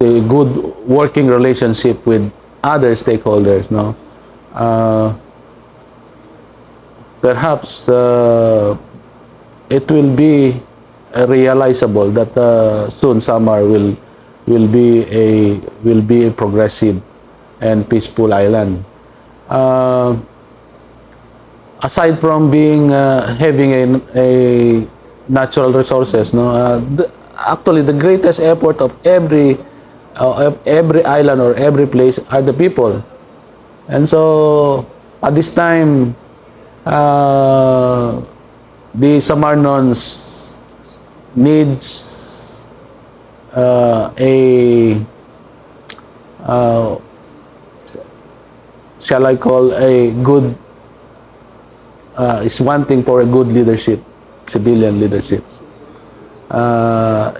a good working relationship with other stakeholders, no? Perhaps it will be realizable that soon Samar will be a progressive and peaceful island. Aside from being having a natural resources, no, actually the greatest effort of every island or every place are the people. And so at this time, the Samarnons needs shall I call a good is wanting for a good leadership, civilian leadership.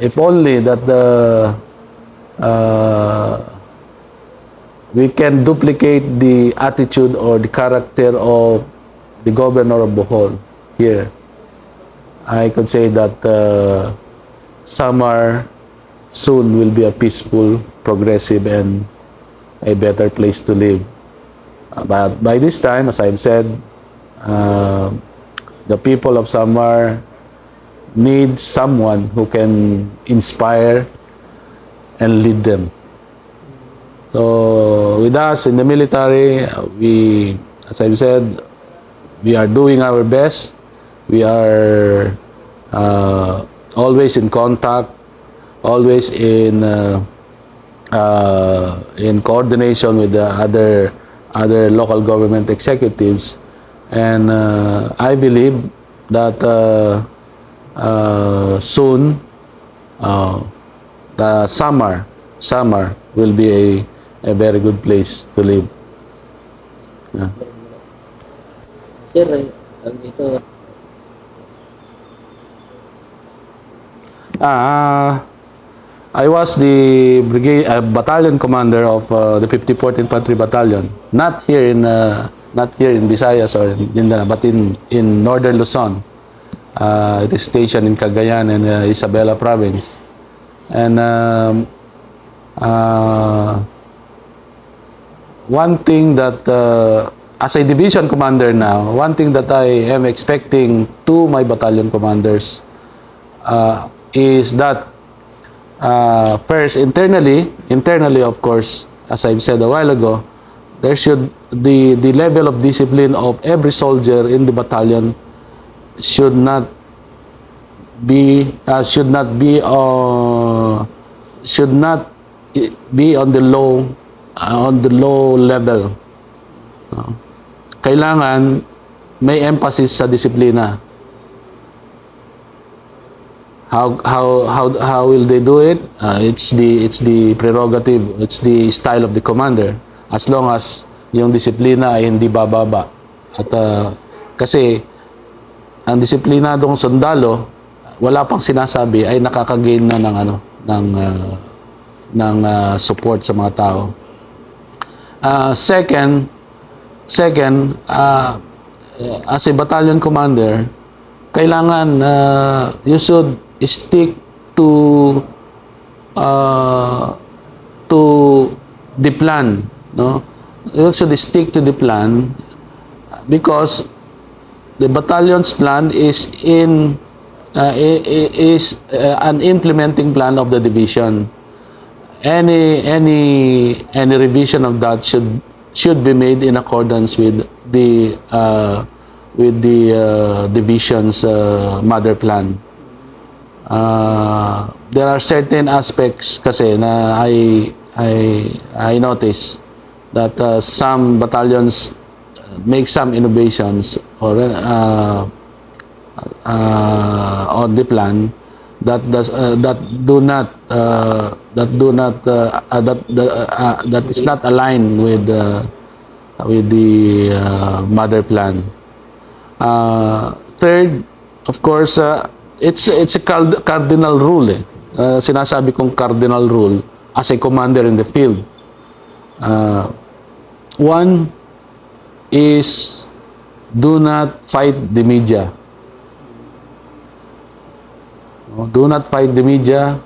If only that we can duplicate the attitude or the character of the governor of Bohol here, I could say that Samar soon will be a peaceful, progressive, and a better place to live. But by this time, as I've said, the people of Samar need someone who can inspire and lead them. So with us in the military, we, as I've said, we are doing our best. We are always in contact, always in coordination with the other local government executives, and I believe that soon the Samar will be a very good place to live. Yeah. Sir, ito. I was the brigade battalion commander of the 54th Infantry Battalion, not here in Visayas or Mindanao, but in northern Luzon. It is stationed in Cagayan and Isabela Province. And one thing that as a division commander now, one thing that I am expecting to my battalion commanders is that first, internally of course, as I've said a while ago, there should the level of discipline of every soldier in the battalion should not be on the low level. Kailangan may emphasis sa disiplina. How will they do it? It's the prerogative, it's the style of the commander, as long as yung disiplina ay hindi bababa. At kasi ang disiplinadong sundalo, wala pang sinasabi, ay nakakagain na ng support sa mga tao. Second, as a battalion commander, kailangan you should stick to the plan, no? You should stick to the plan, because the battalion's plan is an implementing plan of the division. Any revision of that should be made in accordance with the division's mother plan. There are certain aspects kasi na I notice that some battalions make some innovations or on the plan that is not aligned with the mother plan. Third, of course, it's a cardinal rule. Sinasabi kong cardinal rule as a commander in the field. One is do not fight the media. Do not fight the media.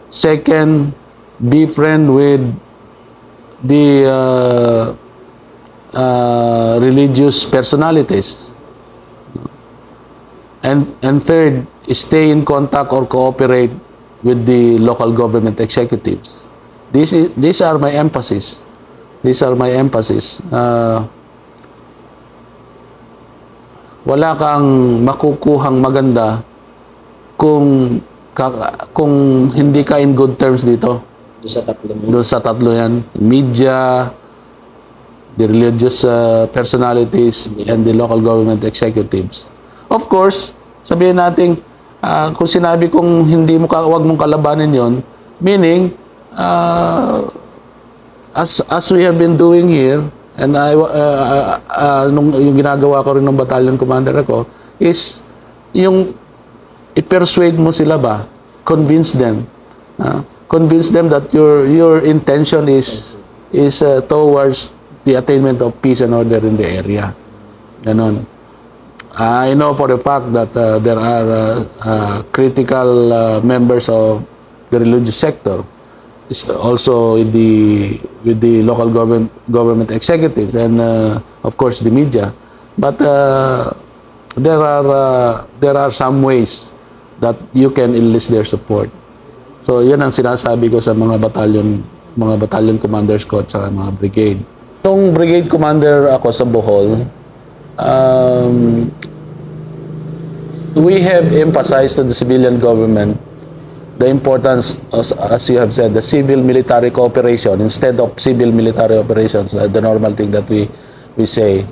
Second, be friend with the religious personalities. And third, stay in contact or cooperate with the local government executives. These are my emphasis. These are my emphasis. Wala kang makukuhang maganda kung hindi ka in good terms dito. Doon sa tatlo yan. Media, the religious personalities, and the local government executives. Of course, sabihin natin, kung sinabi kong wag mong kalabanin yon, meaning, as we have been doing here, and yung ginagawa ko rin ng battalion commander ako, is yung i-persuade mo sila ba? Convince them. Convince them that your intention is towards the attainment of peace and order in the area. Ganon. I know for a fact that there are critical members of the religious sector, also with the local government executives, and of course the media. But there are some ways that you can enlist their support. So yun ang sinasabi ko sa mga battalion commanders ko at sa mga brigade. Itong brigade commander ako sa Bohol, we have emphasized to the civilian government the importance, as you have said, the civil-military cooperation instead of civil-military operations, the normal thing that we say.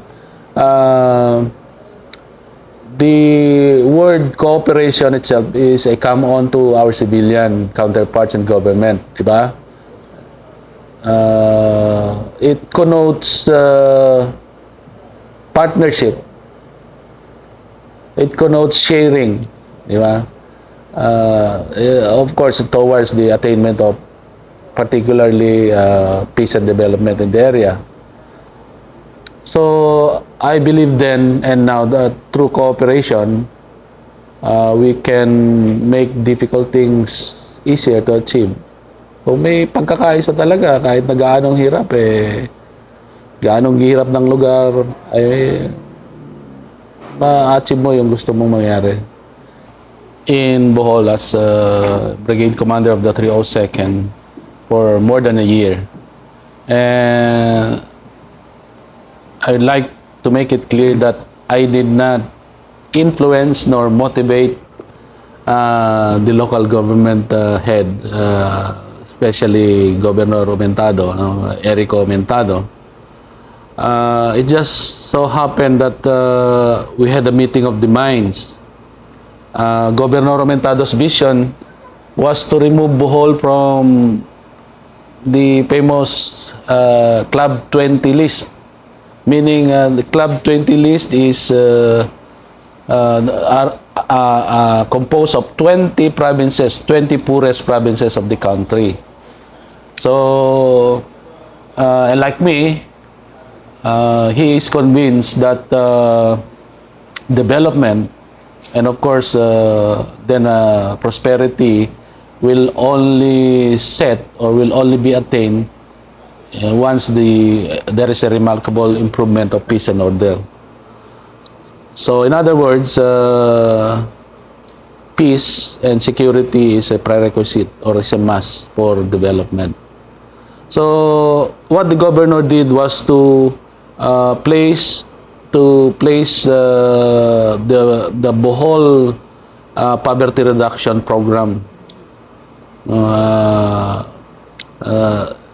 The word cooperation itself is a come-on to our civilian counterparts in government, diba? It connotes partnership. It connotes sharing, diba? Of course, towards the attainment of particularly peace and development in the area. So, I believe then and now that through cooperation, we can make difficult things easier to achieve. Kung may pagkakaisa talaga, kahit na gaanong hirap, gaanong hirap ng lugar, ma-achieve mo yung gusto mong mangyari. In Bohol as brigade commander of the 302nd for more than a year. And I'd like to make it clear that I did not influence nor motivate the local government head, especially Governor Aumentado, Erico Aumentado. It just so happened that we had a meeting of the minds. Governor Aumentado's vision was to remove Bohol from the famous Club 20 list. Meaning, the Club 20 list is composed of 20 provinces, 20 poorest provinces of the country. So, and like me, he is convinced that development and of course then prosperity will only set or will only be attained once there is a remarkable improvement of peace and order. So in other words, peace and security is a prerequisite or is a must for development. So what the governor did was to place the Bohol poverty reduction program.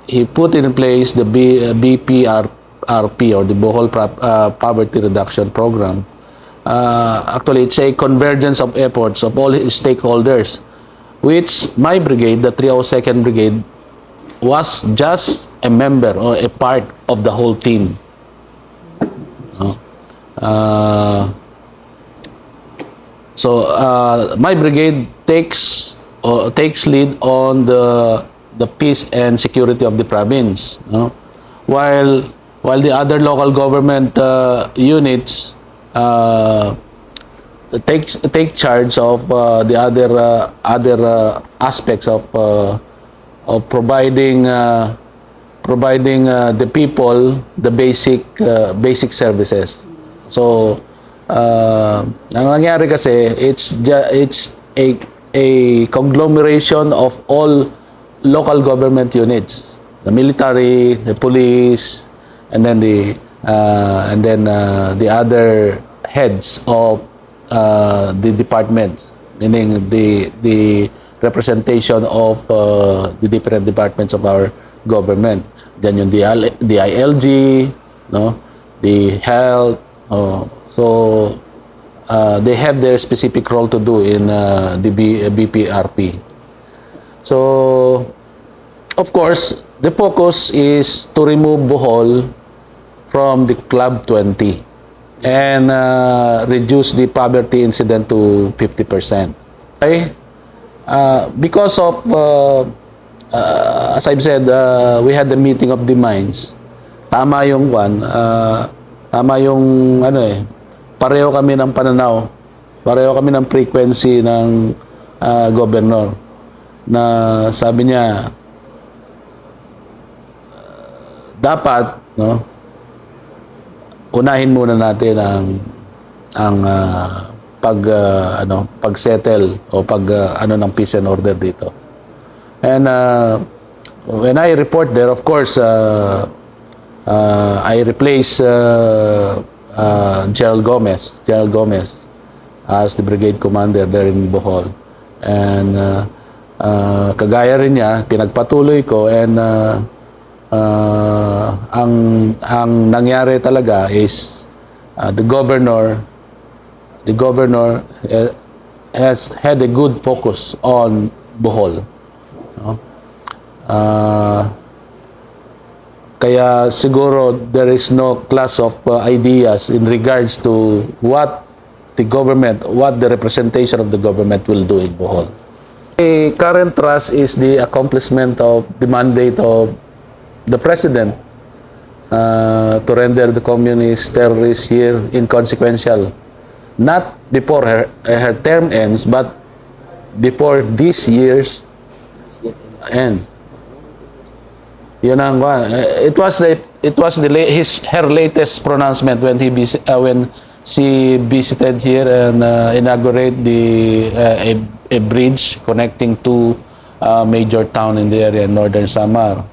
He put in place the BPRP or the Bohol poverty reduction program. Actually, it's a convergence of efforts of all stakeholders, which my brigade, the 302nd Brigade, was just a member or a part of the whole team. So my brigade takes lead on the peace and security of the province, while the other local government units take charge of the other aspects of providing the people the basic services. So ang nangyari kasi, it's a conglomeration of all local government units, the military, the police, and then the other heads of the departments, meaning the representation of the different departments of our government. Then yung DILG, no, the health. So they have their specific role to do in the BPRP. So of course, the focus is to remove Bohol from the Club 20 and reduce the poverty incident to 50%. Okay? Because of, as I've said, we had the meeting of the minds. Tama yung pareho kami ng pananaw, pareho kami ng frequency ng governor, na sabi niya, dapat, no, unahin muna natin ang pag-settle o ng peace and order dito. And when I report there, of course, I replace General Gomez as the brigade commander there in Bohol. And kagaya rin niya, pinagpatuloy ko, and ang nangyari talaga is the governor has had a good focus on Bohol, no? Kaya siguro there is no class of ideas in regards to what the representation of the government will do in Bohol. The current thrust is the accomplishment of the mandate of the President to render the communist terrorists here inconsequential, not before her term ends, but before this year's end. Yun ang it was her latest pronouncement when she visited here and inaugurate a bridge connecting two major town in the area, northern Samar.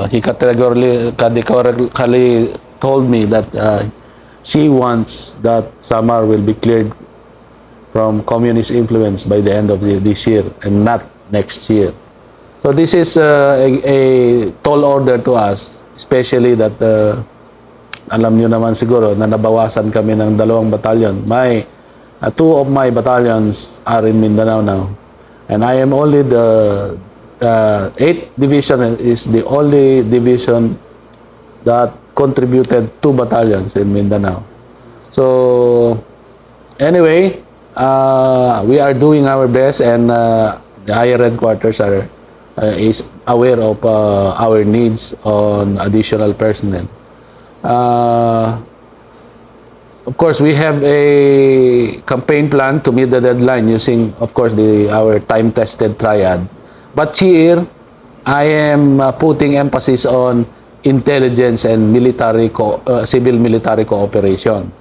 He categorically told me that she wants that Samar will be cleared from communist influence by the end of this year and not next year. So this is a tall order to us, especially that alam nyo naman siguro na nabawasan kami ng 2 batalyon. Two of my battalions are in Mindanao now, and I am only the 8th division is the only division that contributed 2 battalions in Mindanao. So anyway, we are doing our best, and the higher headquarters is aware of our needs on additional personnel. Of course, we have a campaign plan to meet the deadline using, of course, our time-tested triad. But here, I am putting emphasis on intelligence and civil-military cooperation.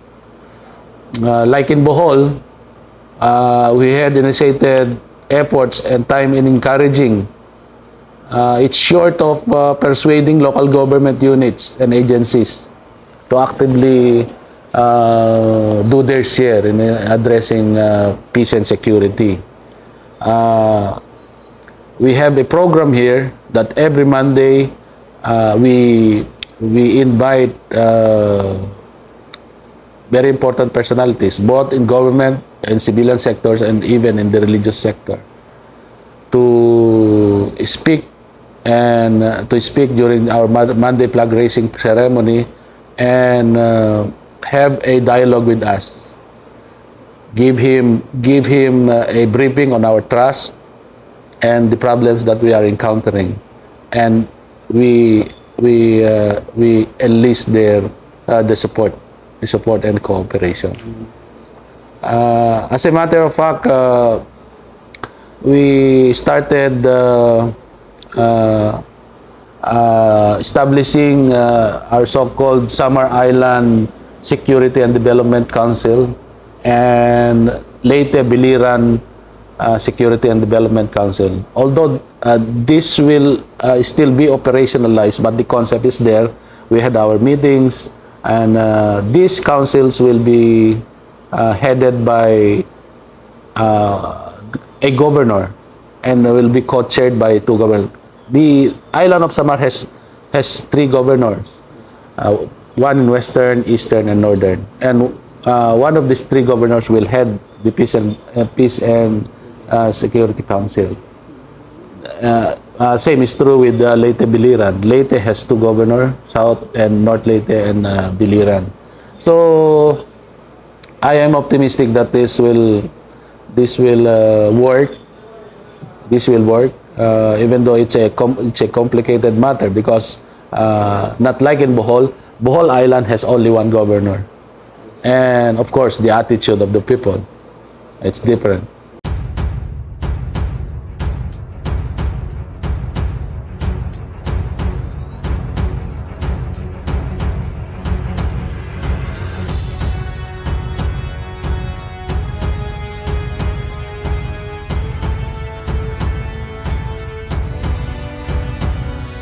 Like in Bohol, we had initiated efforts and time in encouraging. It's short of persuading local government units and agencies to actively do their share in addressing peace and security. We have a program here that every Monday we invite very important personalities, both in government and civilian sectors and even in the religious sector, to speak during our Monday flag raising ceremony and have a dialogue with us. Give him a briefing on our trust and the problems that we are encountering, and we enlist the support and cooperation. As a matter of fact, we started establishing our so-called Samar Island Security and Development Council and Leyte Biliran Security and Development Council. Although this will still be operationalized, but the concept is there. We had our meetings, and these councils will be headed by a governor and will be co-chaired by two governors. The island of Samar has three governors, one in western, eastern, and northern. And one of these three governors will head the Peace and Security Council. Same is true with Leyte Biliran. Leyte has two governors, South and North Leyte and Biliran. So I am optimistic that this will work. This will work, even though it's a complicated matter, because not like in Bohol. Bohol Island has only one governor, and of course the attitude of the people, it's different.